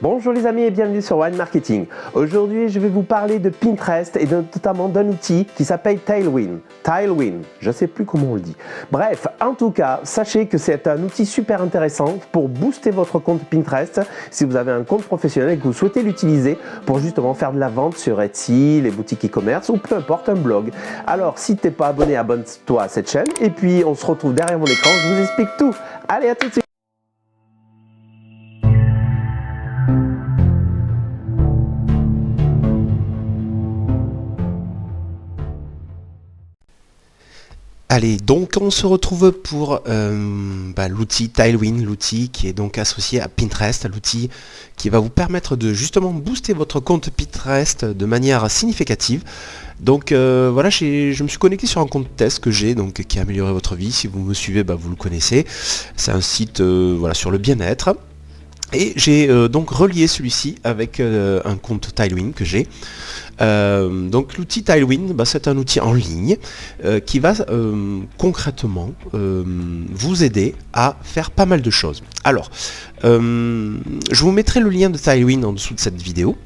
Bonjour les amis et bienvenue sur Wine Marketing. Aujourd'hui, je vais vous parler de Pinterest et notamment d'un outil qui s'appelle Tailwind. Tailwind, je ne sais plus comment on le dit. Bref, en tout cas, sachez que c'est un outil super intéressant pour booster votre compte Pinterest si vous avez un compte professionnel et que vous souhaitez l'utiliser pour justement faire de la vente sur Etsy, les boutiques e-commerce ou peu importe, un blog. Alors, si tu n'es pas abonné, abonne-toi à cette chaîne et puis on se retrouve derrière mon écran, je vous explique tout. Allez, à tout de suite. Allez, donc on se retrouve pour l'outil Tailwind, l'outil qui est donc associé à Pinterest, l'outil qui va vous permettre de justement booster votre compte Pinterest de manière significative. Donc voilà, je me suis connecté sur un compte test que j'ai, donc qui a amélioré votre vie. Si vous me suivez, vous le connaissez. C'est un site voilà, sur le bien-être. Et j'ai donc relié celui-ci avec un compte Tailwind que j'ai. Donc l'outil Tailwind, c'est un outil en ligne qui va concrètement vous aider à faire pas mal de choses. Alors, je vous mettrai le lien de Tailwind en dessous de cette vidéo.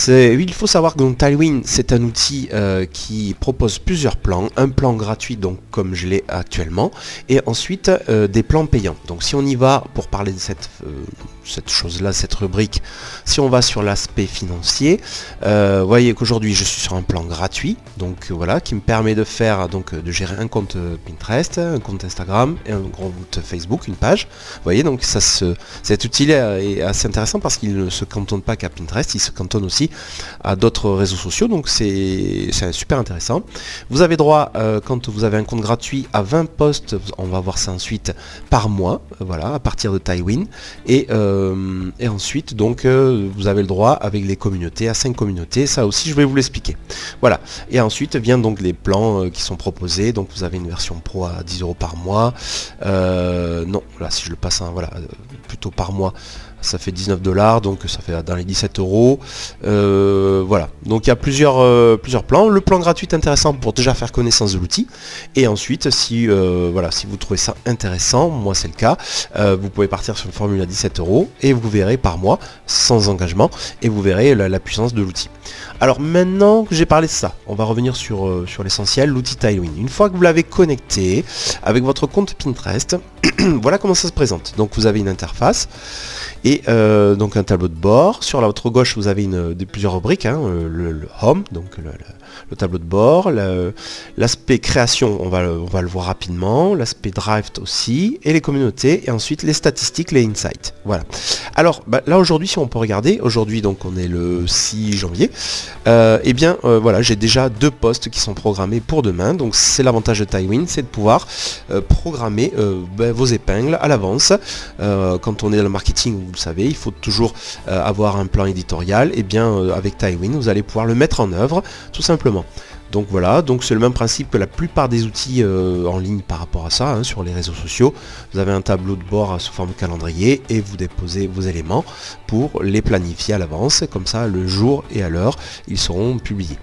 Il faut savoir que donc, Tailwind, c'est un outil qui propose plusieurs plans, un plan gratuit donc comme je l'ai actuellement, et ensuite des plans payants. Donc si on y va pour parler de cette chose-là, cette rubrique, si on va sur l'aspect financier, vous voyez qu'aujourd'hui je suis sur un plan gratuit, donc voilà, qui me permet de faire de gérer un compte Pinterest, un compte Instagram et un compte Facebook, une page. Vous voyez, donc cet outil-là est assez intéressant parce qu'il ne se cantonne pas qu'à Pinterest, il se cantonne aussi à d'autres réseaux sociaux, donc c'est super intéressant. Vous avez droit, quand vous avez un compte gratuit, à 20 posts, on va voir ça ensuite, par mois, voilà, à partir de Tailwind, et ensuite donc vous avez le droit avec les communautés à 5 communautés, ça aussi je vais vous l'expliquer. Voilà, et ensuite viennent donc les plans qui sont proposés, donc vous avez une version pro à 10 € par mois, non, là si je le passe voilà, plutôt par mois, ça fait 19 $, donc ça fait dans les 17 €. Voilà, donc il y a plusieurs plans. Le plan gratuit est intéressant pour déjà faire connaissance de l'outil. Et ensuite, si vous trouvez ça intéressant, moi c'est le cas, vous pouvez partir sur une formule à 17 € et vous verrez par mois, sans engagement, et vous verrez la puissance de l'outil. Alors maintenant que j'ai parlé de ça, on va revenir sur l'essentiel, l'outil Tailwind. Une fois que vous l'avez connecté avec votre compte Pinterest, voilà comment ça se présente. Donc vous avez une interface et donc un tableau de bord. Sur votre gauche, vous avez plusieurs rubriques, le home, donc le tableau de bord, l'aspect création, on va le voir rapidement, l'aspect drive aussi, et les communautés, et ensuite les statistiques, les insights. Voilà. Alors là aujourd'hui, si on peut regarder, aujourd'hui donc on est le 6 janvier, voilà, j'ai déjà 2 posts qui sont programmés pour demain. Donc c'est l'avantage de Tailwind, c'est de pouvoir programmer vos épingles à l'avance. Quand on est dans le marketing, vous le savez, il faut toujours avoir un plan éditorial. Et bien avec Tailwind, vous allez pouvoir le mettre en œuvre tout simplement. Donc voilà, donc c'est le même principe que la plupart des outils en ligne par rapport à ça, sur les réseaux sociaux. Vous avez un tableau de bord sous forme de calendrier et vous déposez vos éléments pour les planifier à l'avance. Comme ça, le jour et à l'heure, ils seront publiés.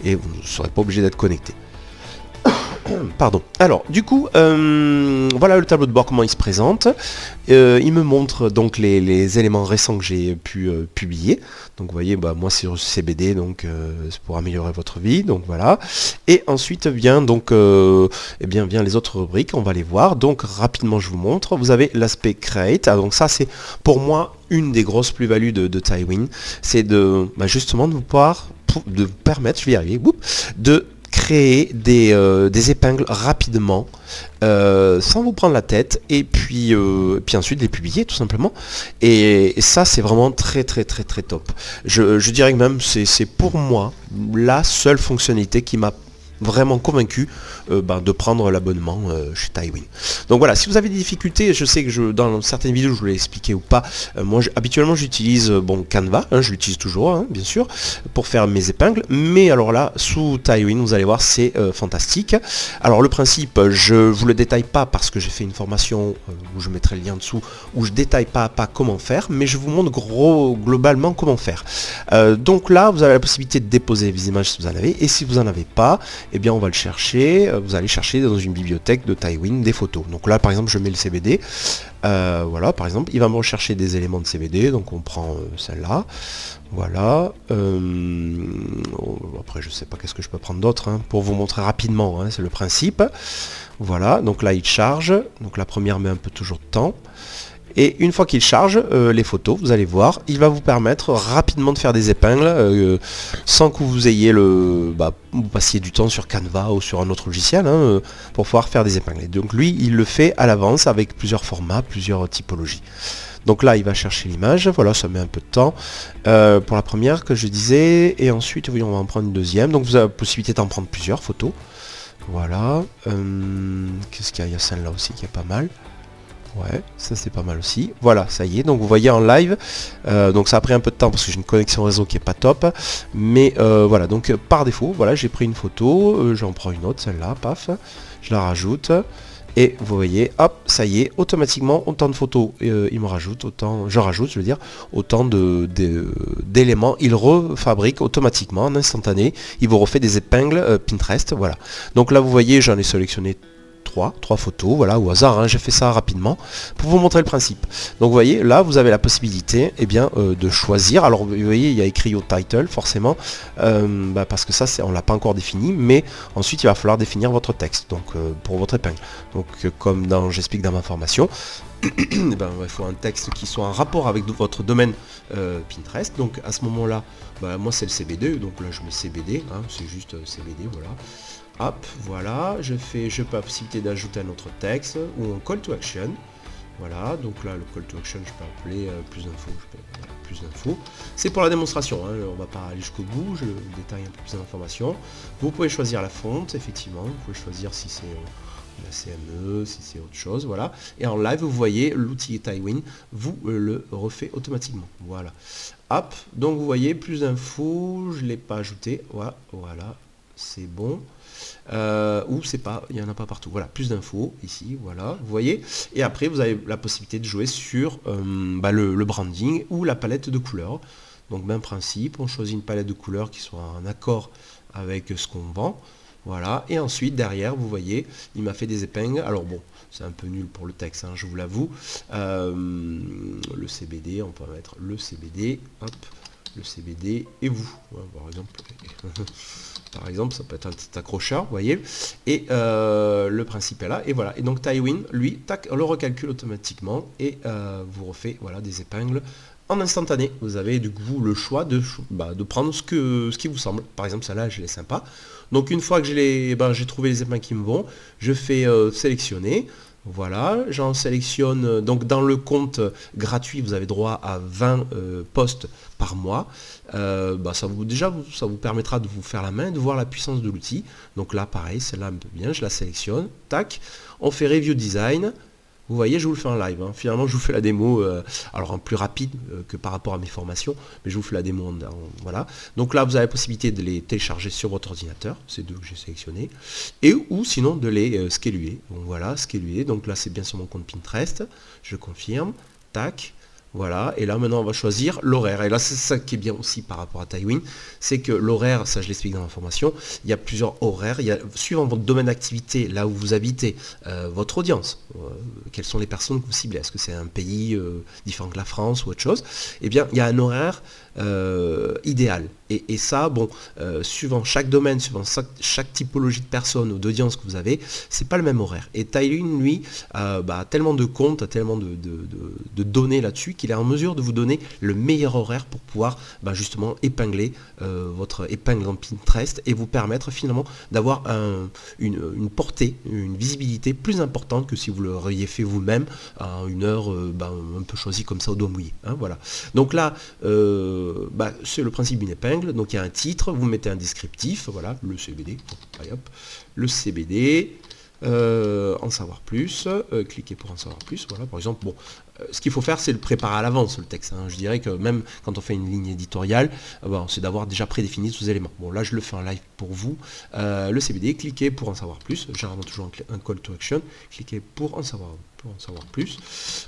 Et vous ne serez pas obligé d'être connecté. Pardon. Alors, du coup, voilà le tableau de bord, comment il se présente. Il me montre donc les éléments récents que j'ai pu publier. Donc, vous voyez, moi, c'est sur CBD, donc c'est pour améliorer votre vie. Donc, voilà. Et ensuite, vient les autres rubriques. On va les voir. Donc, rapidement, je vous montre. Vous avez l'aspect Create. Donc, ça, c'est pour moi une des grosses plus-values de Tailwind. C'est justement de vous permettre, je vais y arriver, de créer des épingles rapidement sans vous prendre la tête et puis ensuite les publier tout simplement, et ça c'est vraiment très très très très top. Je dirais que même c'est pour moi la seule fonctionnalité qui m'a vraiment convaincu de prendre l'abonnement chez Tailwind. Donc voilà, si vous avez des difficultés, je sais que dans certaines vidéos je vous l'ai expliqué ou pas, moi habituellement j'utilise Canva, je l'utilise toujours bien sûr pour faire mes épingles, mais alors là sous Tailwind vous allez voir c'est fantastique. Alors le principe, je vous le détaille pas parce que j'ai fait une formation où je mettrai le lien en dessous, où je détaille pas à pas comment faire, mais je vous montre globalement comment faire. Donc là vous avez la possibilité de déposer les images si vous en avez, et si vous en avez pas, eh bien on va le chercher, vous allez chercher dans une bibliothèque de Tailwind des photos. Donc là par exemple je mets le CBD, Voilà, par exemple, il va me rechercher des éléments de CBD, donc on prend celle-là. Voilà. Après, je sais pas qu'est-ce que je peux prendre d'autre, hein, pour vous montrer rapidement, hein, c'est le principe. Voilà, donc là il charge, donc la première met un peu toujours de temps. Et une fois qu'il charge les photos, vous allez voir, il va vous permettre rapidement de faire des épingles sans que vous ayez vous passiez du temps sur Canva ou sur un autre logiciel hein, pour pouvoir faire des épingles. Et donc lui, il le fait à l'avance avec plusieurs formats, plusieurs typologies. Donc là, il va chercher l'image, voilà, ça met un peu de temps pour la première que je disais, et ensuite, oui, on va en prendre une deuxième. Donc vous avez la possibilité d'en prendre plusieurs photos. Voilà. Qu'est-ce qu'il y a? Il y a celle-là aussi qui est pas mal. Ouais, ça c'est pas mal aussi. Voilà, ça y est, donc vous voyez en live, donc ça a pris un peu de temps parce que j'ai une connexion réseau qui est pas top, mais voilà, donc par défaut, voilà, j'ai pris une photo, j'en prends une autre, celle-là, paf, je la rajoute, et vous voyez, hop, ça y est, automatiquement, autant de photos, il me rajoute, je veux dire, autant d'éléments, il refabrique automatiquement, en instantané, il vous refait des épingles Pinterest, voilà. Donc là, vous voyez, j'en ai sélectionné trois photos, voilà, au hasard, hein, j'ai fait ça rapidement pour vous montrer le principe. Donc vous voyez, là vous avez la possibilité de choisir. Alors vous voyez, il y a écrit au title forcément, parce que ça on l'a pas encore défini, mais ensuite il va falloir définir votre texte, donc pour votre épingle. Donc comme j'explique dans ma formation, il faut un texte qui soit en rapport avec votre domaine Pinterest. Donc à ce moment-là, moi c'est le CBD, donc là je mets CBD, hein, c'est juste CBD, voilà. Hop, voilà, j'ai pas la possibilité d'ajouter un autre texte ou un call to action. Voilà, donc là le call to action, je peux appeler plus d'infos. Plus d'infos. C'est pour la démonstration, hein, on va pas aller jusqu'au bout, je détaille un peu plus d'informations. Vous pouvez choisir la fonte, effectivement, vous pouvez choisir si c'est la CME, si c'est autre chose, voilà. Et en live, vous voyez, l'outil Tailwind vous le refait automatiquement. Voilà. Hop, donc vous voyez, plus d'infos, je ne l'ai pas ajouté. Voilà, c'est bon. Ou c'est pas, il n'y en a pas partout. Voilà, plus d'infos ici, voilà, vous voyez. Et après, vous avez la possibilité de jouer sur le branding ou la palette de couleurs. Donc même principe, on choisit une palette de couleurs qui soit en accord avec ce qu'on vend. Voilà, et ensuite derrière, vous voyez, il m'a fait des épingles. Alors bon, c'est un peu nul pour le texte, hein, je vous l'avoue. Le CBD, on peut mettre le CBD, hop, le CBD et vous, ouais, par exemple. Par exemple, ça peut être un petit accrocheur, vous voyez. Et le principe est là, et voilà. Et donc Tailwind, lui, tac, le recalcule automatiquement et vous refait voilà, des épingles en instantané. Vous avez du coup le choix de prendre ce qui vous semble. Par exemple, celle-là, je l'ai sympa. Donc une fois que j'ai trouvé les épingles qui me vont, je fais sélectionner. Voilà, j'en sélectionne, donc dans le compte gratuit, vous avez droit à 20 posts par mois. Ça vous permettra de vous faire la main, de voir la puissance de l'outil. Donc là, pareil, celle-là me peut bien, je la sélectionne, tac, on fait Review Design. Vous voyez, je vous le fais en live. Hein. Finalement, je vous fais la démo, alors en plus rapide que par rapport à mes formations, mais je vous fais la démo voilà. Donc là, vous avez la possibilité de les télécharger sur votre ordinateur, ces deux que j'ai sélectionnés, ou sinon de les scaler. Donc voilà, scaler. Donc là, c'est bien sur mon compte Pinterest. Je confirme. Tac. Voilà, et là maintenant on va choisir l'horaire. Et là c'est ça qui est bien aussi par rapport à Tailwind, c'est que l'horaire, ça je l'explique dans la formation, il y a plusieurs horaires, suivant votre domaine d'activité, là où vous habitez, votre audience, quelles sont les personnes que vous ciblez, est-ce que c'est un pays différent que la France ou autre chose, eh bien il y a un horaire idéal. Et ça, suivant chaque domaine, suivant chaque typologie de personnes ou d'audience que vous avez, c'est pas le même horaire. Et Tailwind, lui, a tellement de comptes, a tellement de données là-dessus qu'il est en mesure de vous donner le meilleur horaire pour pouvoir justement épingler votre épingle dans Pinterest et vous permettre finalement d'avoir une portée, une visibilité plus importante que si vous l'auriez fait vous-même à une heure un peu choisie comme ça au doigt mouillé. Hein, voilà. Donc là, c'est le principe d'une épingle. Donc il y a un titre, vous mettez un descriptif, voilà, le CBD, le CBD, en savoir plus, cliquez pour en savoir plus, voilà, par exemple, ce qu'il faut faire, c'est le préparer à l'avance, le texte, hein. Je dirais que même quand on fait une ligne éditoriale, c'est d'avoir déjà prédéfini tous les éléments. Bon, là, je le fais en live pour vous, le CBD, cliquez pour en savoir plus, généralement toujours un call to action, cliquez pour en savoir plus,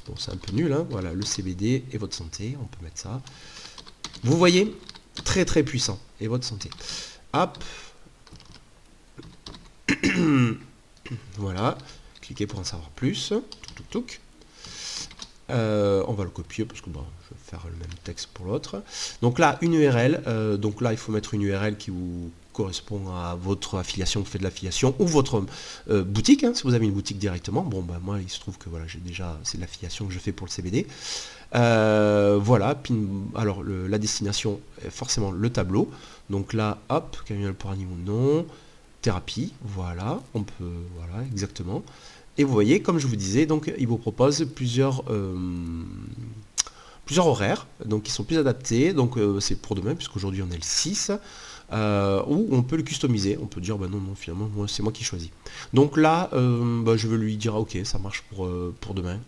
bon, c'est un peu nul, hein. Voilà, le CBD et votre santé, on peut mettre ça. Vous voyez, très très puissant. Et votre santé. Hop. Voilà. Cliquez pour en savoir plus. Touc, touc, touc. On va le copier parce que bon, je vais faire le même texte pour l'autre. Donc là, une URL. Donc là, il faut mettre une URL qui vous correspond à votre affiliation, vous faites de l'affiliation, ou votre boutique, hein, si vous avez une boutique directement. Bon, bah, moi, il se trouve que voilà, j'ai déjà, c'est de l'affiliation que je fais pour le CBD. Voilà, alors la destination est forcément le tableau. Donc là, hop, camion pour animaux, non. Thérapie, voilà, on peut, voilà, exactement. Et vous voyez, comme je vous disais, donc il vous propose plusieurs horaires, donc qui sont plus adaptés. Donc c'est pour demain, puisqu'aujourd'hui on est le 6, où on peut le customiser. On peut dire, bah non, finalement, c'est moi qui choisis. Donc là, je vais lui dire, ok, ça marche pour demain,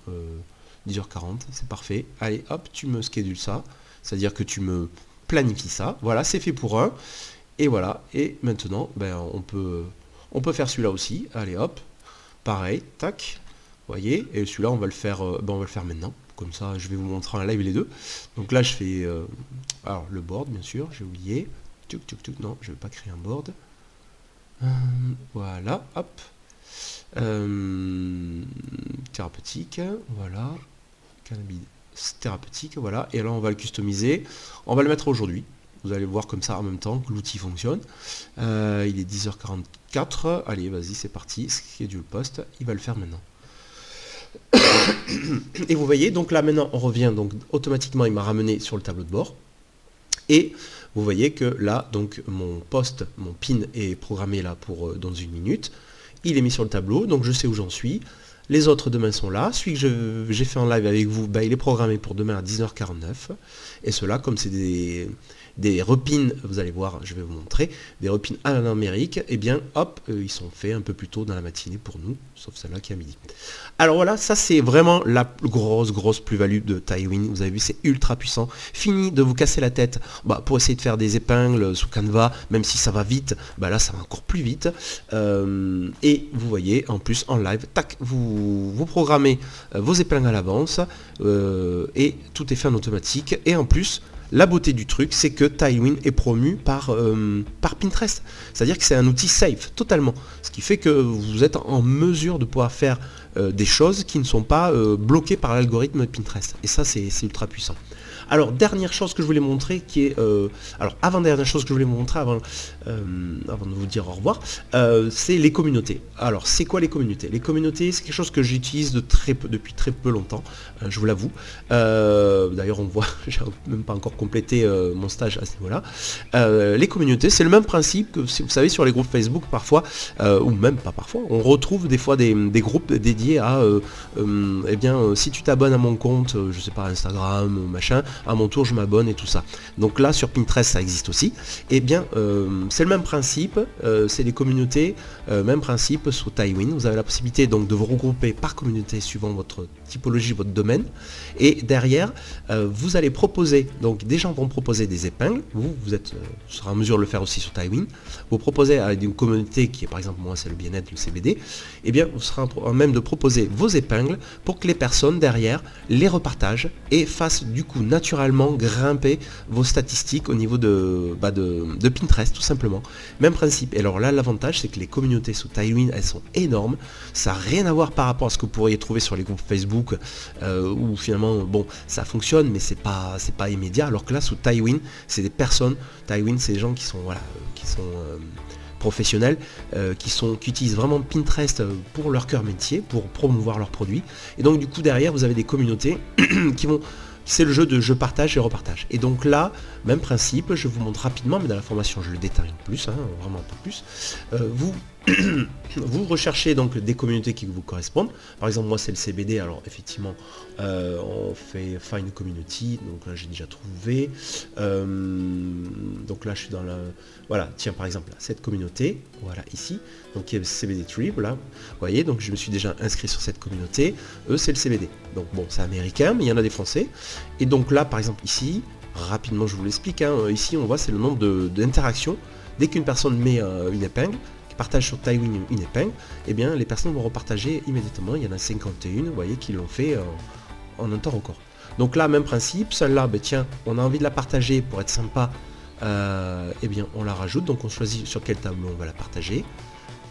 10h40, c'est parfait. Allez, hop, tu me schedules ça, c'est-à-dire que tu me planifies ça. Voilà, c'est fait pour un. Et voilà, et maintenant, on peut faire celui-là aussi. Allez, hop. Pareil, tac, vous voyez, et celui-là on va le faire maintenant, comme ça je vais vous montrer en live les deux. Donc là je fais alors le board bien sûr, j'ai oublié, non, je ne vais pas créer un board. Voilà, hop. Thérapeutique, voilà, cannabis thérapeutique, voilà, et là on va le customiser, on va le mettre aujourd'hui. Vous allez voir comme ça en même temps que l'outil fonctionne. Il est 10h44. Allez, vas-y, c'est parti. Schedule post. Il va le faire maintenant. Et vous voyez, donc là maintenant, on revient. Donc automatiquement, il m'a ramené sur le tableau de bord. Et vous voyez que là, donc mon post, mon pin est programmé là pour dans une minute. Il est mis sur le tableau, donc je sais où j'en suis. Les autres demain sont là. Celui que j'ai fait en live avec vous, il est programmé pour demain à 10h49. Et cela, comme c'est des repins, vous allez voir, je vais vous montrer, des repins alphanumériques, et bien hop, ils sont faits un peu plus tôt dans la matinée pour nous, sauf celle-là qui est à midi. Alors voilà, ça c'est vraiment la grosse plus-value de Tailwind. Vous avez vu, c'est ultra puissant. Fini de vous casser la tête pour essayer de faire des épingles sous Canva, même si ça va vite, là ça va encore plus vite. Et vous voyez, en plus en live, tac, vous programmez vos épingles à l'avance, et tout est fait en automatique. Et en plus, la beauté du truc, c'est que Tailwind est promu par Pinterest. C'est-à-dire que c'est un outil safe, totalement. Ce qui fait que vous êtes en mesure de pouvoir faire des choses qui ne sont pas bloquées par l'algorithme Pinterest. Et ça, c'est ultra puissant. Alors, dernière chose que je voulais montrer, qui est... avant-dernière chose que je voulais vous montrer, avant de vous dire au revoir, c'est les communautés. Alors, c'est quoi les communautés? Les communautés, c'est quelque chose que j'utilise depuis très peu longtemps, je vous l'avoue. D'ailleurs, on voit, j'ai même pas encore complété mon stage à ce niveau-là. Les communautés, c'est le même principe que, vous savez, sur les groupes Facebook, parfois, ou même pas parfois, on retrouve des fois des groupes dédiés à, si tu t'abonnes à mon compte, je sais pas, Instagram, machin, à mon tour je m'abonne et tout ça. Donc là sur Pinterest ça existe aussi. Et bien c'est le même principe, c'est les communautés, même principe sur Tailwind. Vous avez la possibilité donc de vous regrouper par communauté suivant votre typologie, votre domaine. Et derrière vous allez proposer, donc des gens vont proposer des épingles, vous serez en mesure de le faire aussi sur Tailwind. Vous proposez à une communauté qui est par exemple moi c'est le bien-être, le CBD, et bien vous serez en même de proposer vos épingles pour que les personnes derrière les repartagent et fassent du coup naturellement grimper vos statistiques au niveau de Pinterest tout simplement. Même principe. Et alors là l'avantage c'est que les communautés sous Tailwind elles sont énormes. Ça n'a rien à voir par rapport à ce que vous pourriez trouver sur les groupes Facebook où finalement bon ça fonctionne mais c'est pas immédiat. Alors que là sous Tailwind c'est des personnes. Tailwind c'est des gens qui sont professionnels qui utilisent vraiment Pinterest pour leur cœur métier, pour promouvoir leurs produits. Et donc du coup derrière vous avez des communautés qui vont... C'est le jeu de je partage et repartage. Et donc là, même principe, je vous montre rapidement, mais dans la formation je le détaille plus, vraiment un peu plus. Vous recherchez donc des communautés qui vous correspondent. Par exemple, moi c'est le CBD, alors effectivement, on fait Find Community, donc là j'ai déjà trouvé. Donc là je suis dans la... Voilà, tiens par exemple, cette communauté, voilà ici, donc il y a le CBD Tree, voilà. Vous voyez, donc je me suis déjà inscrit sur cette communauté. Eux c'est le CBD. Donc bon, c'est américain, mais il y en a des français. Et donc là, par exemple ici, rapidement je vous l'explique, ici on voit c'est le nombre d'interactions. Dès qu'une personne met une épingle, partage sur Tailwind une épingle, et bien les personnes vont repartager immédiatement. Il y en a 51, vous voyez, qui l'ont fait en un temps record. Donc là, même principe, celle-là, tiens, on a envie de la partager pour être sympa, et bien on la rajoute, donc on choisit sur quel tableau on va la partager.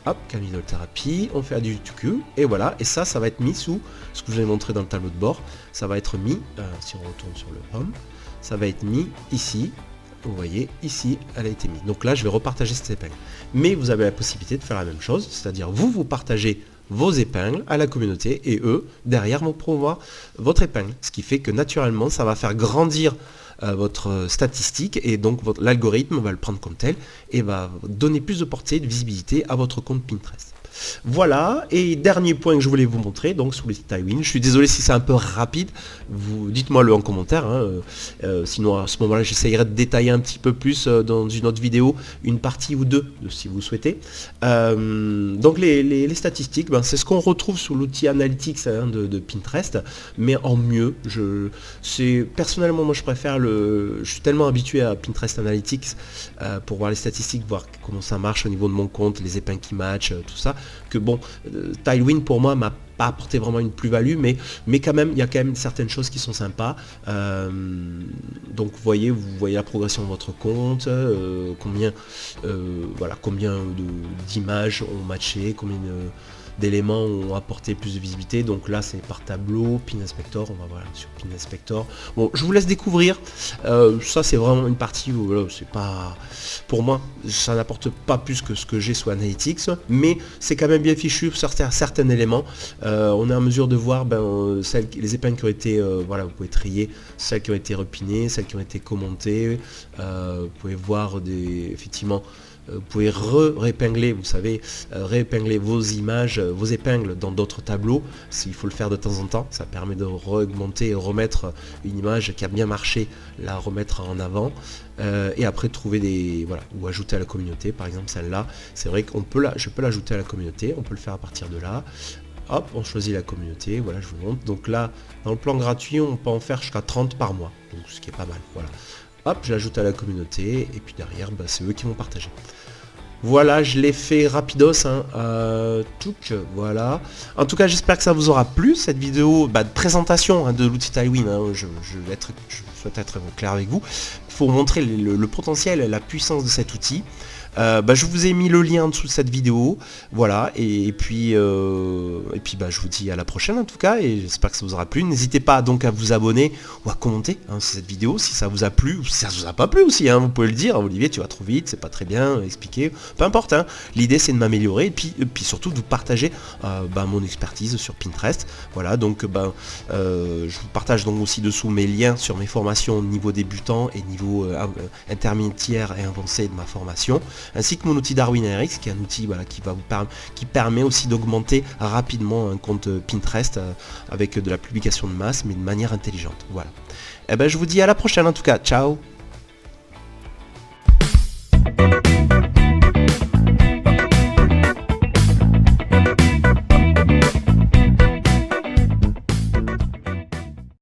hop, cannibal thérapie, on fait du QQ, et voilà, et ça va être mis sous ce que je vous ai montré dans le tableau de bord, ça va être mis, si on retourne sur le home, ça va être mis ici, vous voyez, ici, elle a été mise. Donc là, je vais repartager cette épingle. Mais vous avez la possibilité de faire la même chose, c'est-à-dire vous partagez vos épingles à la communauté et eux, derrière, vont promouvoir votre épingle. Ce qui fait que naturellement, ça va faire grandir votre statistique et donc l'algorithme va le prendre comme tel et va donner plus de portée, de visibilité à votre compte Pinterest. Voilà, et dernier point que je voulais vous montrer, donc sur l'outil Tailwind. Je suis désolé si c'est un peu rapide, dites-moi le en commentaire, hein, sinon à ce moment-là j'essayerai de détailler un petit peu plus dans une autre vidéo, une partie ou deux, si vous souhaitez. Donc les statistiques, c'est ce qu'on retrouve sur l'outil Analytics de Pinterest, mais en mieux. Personnellement, moi je préfère je suis tellement habitué à Pinterest Analytics pour voir les statistiques, voir comment ça marche au niveau de mon compte, les épingles qui matchent, tout ça, que bon, Tailwind pour moi m'a pas apporté vraiment une plus-value, mais quand même, il y a quand même certaines choses qui sont sympas. Donc vous voyez la progression de votre compte, combien d'images ont matché, combien d'éléments ont apporté plus de visibilité. Donc là c'est par tableau, Pin Inspector, on va voir sur Pin Inspector. Bon, je vous laisse découvrir. Ça c'est vraiment une partie où c'est pas, pour moi ça n'apporte pas plus que ce que j'ai sur Analytics, mais c'est quand même bien fichu sur certains éléments. On est en mesure de voir les épingles qui ont été, vous pouvez trier celles qui ont été repinées, celles qui ont été commentées. Vous pouvez voir effectivement, vous pouvez réépingler, vous savez, réépingler vos images, vos épingles dans d'autres tableaux. Il faut le faire de temps en temps, ça permet de augmenter et remettre une image qui a bien marché, la remettre en avant. Et après trouver ou ajouter à la communauté, par exemple celle-là, c'est vrai qu'on peut je peux l'ajouter à la communauté, on peut le faire à partir de là. Hop, on choisit la communauté, voilà, je vous montre. Donc là, dans le plan gratuit, on peut en faire jusqu'à 30 par mois, donc ce qui est pas mal, voilà. Hop, je l'ajoute à la communauté, et puis derrière, c'est eux qui vont partager. Voilà, je l'ai fait rapidos, voilà. En tout cas, j'espère que ça vous aura plu, cette vidéo de présentation de l'outil Tailwind. Je souhaite être clair avec vous. Il faut montrer le potentiel et la puissance de cet outil. Je vous ai mis le lien en dessous de cette vidéo, voilà, et puis je vous dis à la prochaine en tout cas, et j'espère que ça vous aura plu. N'hésitez pas donc à vous abonner ou à commenter cette vidéo si ça vous a plu, ou si ça vous a pas plu aussi, vous pouvez le dire. Olivier, tu vas trop vite, c'est pas très bien expliqué, peu importe, l'idée c'est de m'améliorer, et puis surtout de vous partager mon expertise sur Pinterest. Voilà, donc je vous partage donc aussi dessous mes liens sur mes formations niveau débutant et niveau intermédiaire et avancé de ma formation, ainsi que mon outil Darwin RX, qui est un outil qui permet aussi d'augmenter rapidement un compte Pinterest avec de la publication de masse, mais de manière intelligente. Voilà. Je vous dis à la prochaine en tout cas. Ciao.